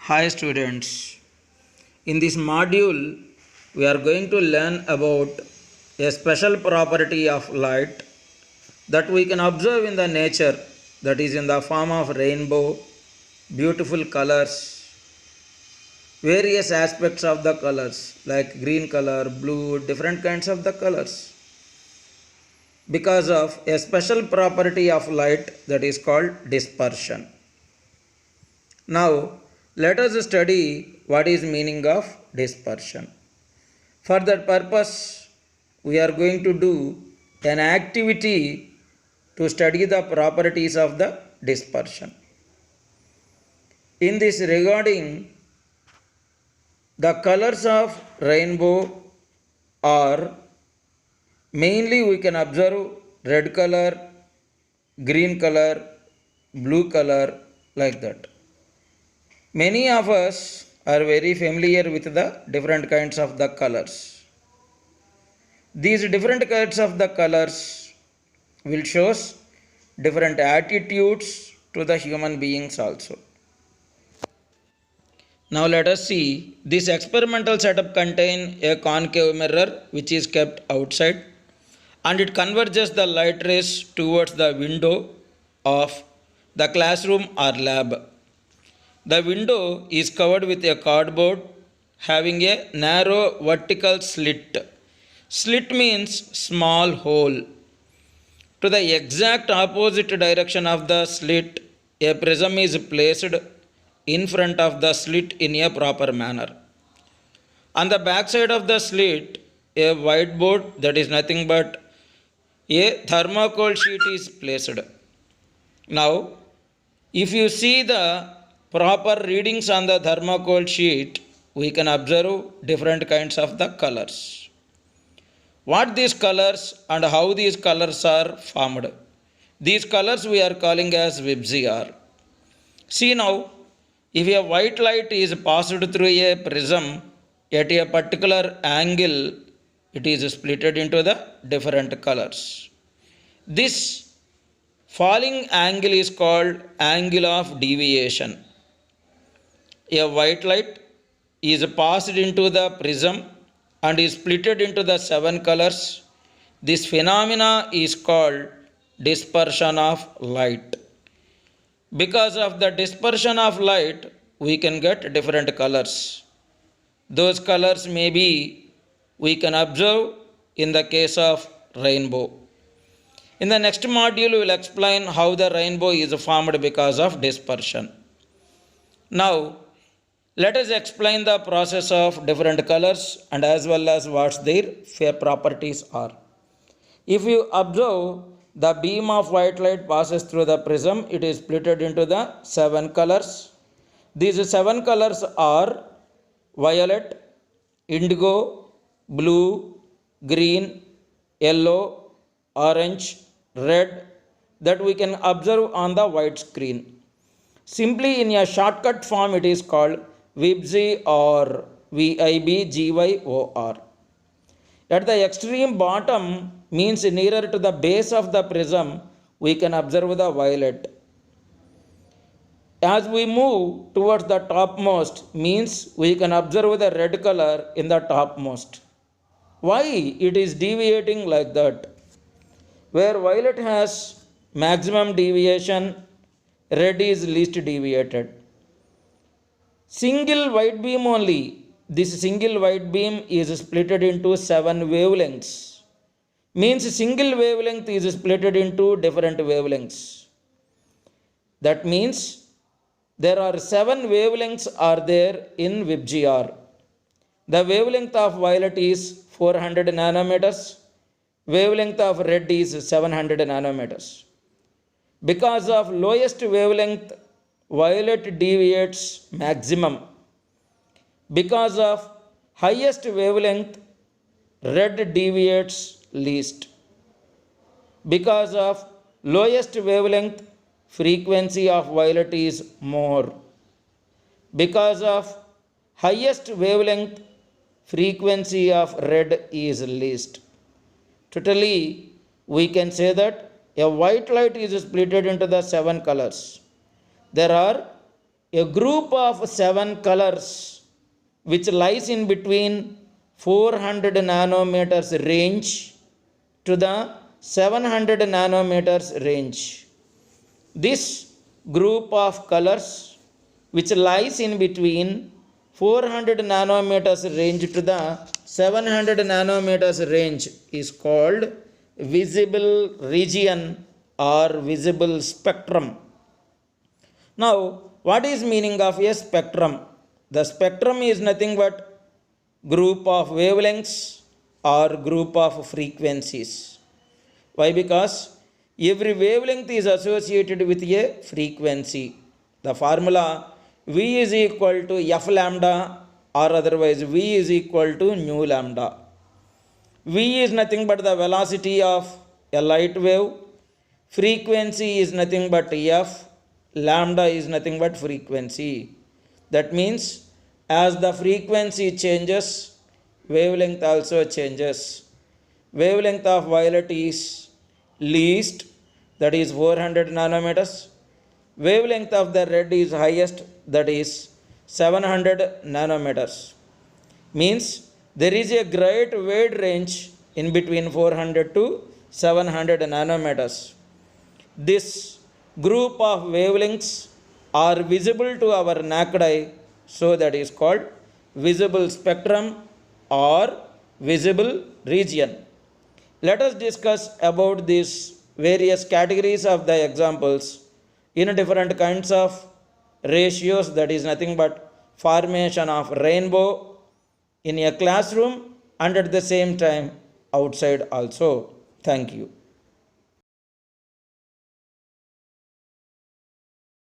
Hi students, in this module we are going to learn about a special property of light that we can observe in the nature, that is in the form of rainbow, beautiful colors, various aspects of the colors like green color, blue, different kinds of the colors because of a special property of light that is called dispersion. Now, let us study what is meaning of dispersion. For that purpose, we are going to do an activity to study the properties of the dispersion. In this regarding, the colors of rainbow are mainly we can observe red color, green color, blue color, like that. Many of us are very familiar with the different kinds of the colors. These different kinds of the colors will show different attitudes to the human beings also. Now let us see, this experimental setup contain a concave mirror which is kept outside and it converges the light rays towards the window of the classroom or lab. The window is covered with a cardboard having a narrow vertical slit. Slit means small hole. To the exact opposite direction of the slit, a prism is placed in front of the slit in a proper manner. On the back side of the slit, a whiteboard, that is nothing but a thermocol sheet, is placed. Now, if you see the proper readings on the thermocol sheet, we can observe different kinds of the colors. What these colors and how these colors are formed? These colors we are calling as VIBGR. See now, if a white light is passed through a prism at a particular angle, it is split into the different colors. This falling angle is called angle of deviation. A white light is passed into the prism and is split into the 7 colors. This phenomena is called dispersion of light. Because of the dispersion of light, we can get different colors. Those colors may be we can observe in the case of rainbow. In the next module, we will explain how the rainbow is formed because of dispersion. Now, let us explain the process of different colors and as well as what their properties are. If you observe, the beam of white light passes through the prism, it is split into the 7 colors. These 7 colors are violet, indigo, blue, green, yellow, orange, red, that we can observe on the white screen. Simply in a shortcut form, it is called VIBGY or VIBGYOR. At the extreme bottom means nearer to the base of the prism, we can observe the violet. As we move towards the topmost means we can observe the red color in the topmost. Why it is deviating like that? Where violet has maximum deviation, red is least deviated. Single white beam only. This single white beam is split into 7 wavelengths. Means single wavelength is split into different wavelengths. That means there are 7 wavelengths are there in VIBGR. The wavelength of violet is 400 nanometers. Wavelength of red is 700 nanometers. Because of lowest wavelength, violet deviates maximum. Because of highest wavelength, red deviates least. Because of lowest wavelength, frequency of violet is more. Because of highest wavelength, frequency of red is least. Totally, we can say that a white light is split into the 7 colors. There are a group of 7 colors which lies in between 400 nanometers range to the 700 nanometers range. This group of colors which lies in between 400 nanometers range to the 700 nanometers range is called visible region or visible spectrum. Now, what is meaning of a spectrum? The spectrum is nothing but group of wavelengths or group of frequencies. Why? Because every wavelength is associated with a frequency. The formula V is equal to F lambda, or otherwise V is equal to nu lambda. V is nothing but the velocity of a light wave. Frequency is nothing but F. Lambda is nothing but frequency. That means as the frequency changes, wavelength also changes. Wavelength of violet is least, that is 400 nanometers. Wavelength of the red is highest, that is 700 nanometers. Means there is a great wide range in between 400 to 700 nanometers. This group of wavelengths are visible to our naked eye, so that is called visible spectrum or visible region. Let us discuss about these various categories of the examples in different kinds of ratios, that is nothing but formation of rainbow in a classroom and at the same time outside also. Thank you.